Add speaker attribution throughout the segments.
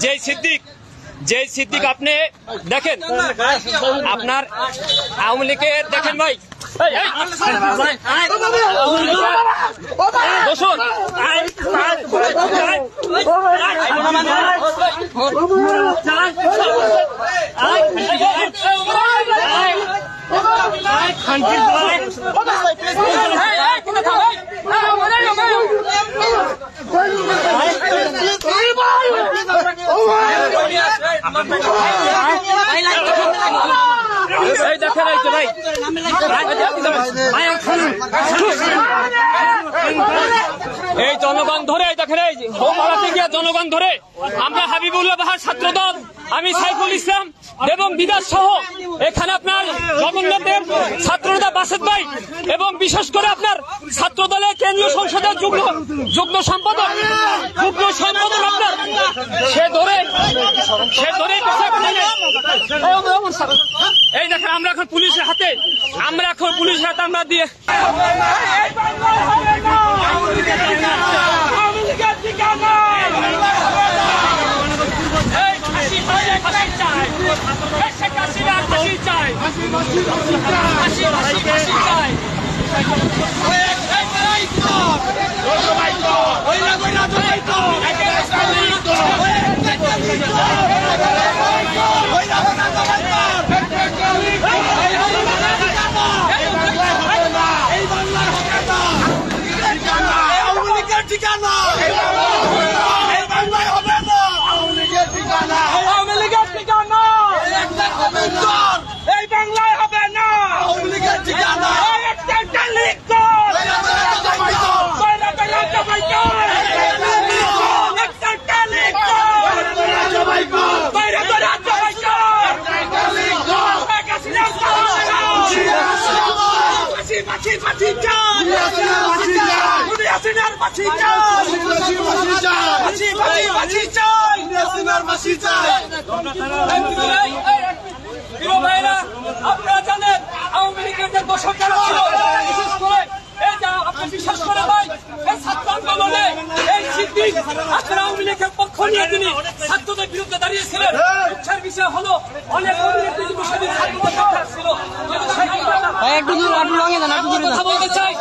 Speaker 1: যে সিদ্দিক আপনি দেখেন আপনার আওয়ামী লীগের দেখেন ভাই এই জনগণ ধরে দেখেন এই জনগণ ধরে আমরা হাবিবুল্লাহ বাহার ছাত্রদল আমি সাইফুল ইসলাম এবং বিদাস সহ এখানে আপনার জগন্নাথের ছাত্রনেতা বাসেদ ভাই এবং বিশেষ করে আপনার ছাত্রদলের কেন্দ্রীয় সংসদের যুগ্ম সম্পাদক আপনার সে ধরে এই দেখেন আমরা এখন পুলিশের হাতে আমরা দিয়ে আপনারা জানেন আওয়ামী লীগের যে দোষক যারা ছিল বিশেষ করে এই যে আপনি বিশ্বাস করে ভাই এই ছাত্র আন্দোলনে এই সিদ্দিক আপনার আওয়ামী লীগের পক্ষ নিয়ে তিনি ছাত্রদের বিরুদ্ধে দাঁড়িয়েছিলেন। দুঃখের বিষয় হলো অনেক ছিল কথা বলতে চাই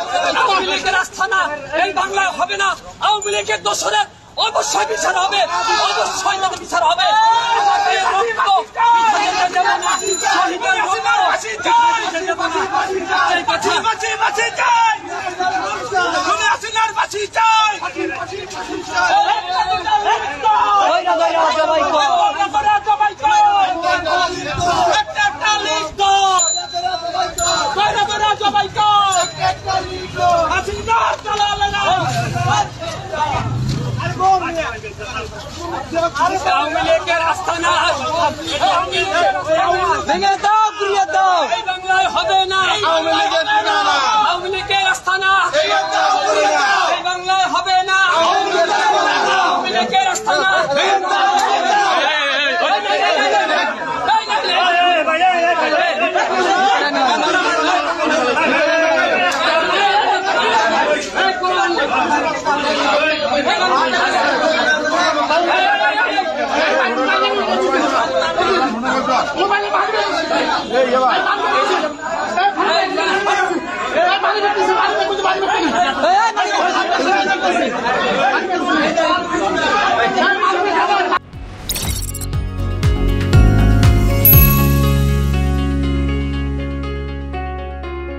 Speaker 1: আওয়ামী লীগের আস্থানা এই বাংলায় হবে না। আওয়ামী লীগের দোষরের অবশ্যই বিচার হবে, অবশ্যই তাদের বিচার হবে। আওয়ামী লীগের আস্থানা ভেঙে দাও, ঘুরিয়ে দাও, এই বাংলায় হবে না। আওয়ামী লীগের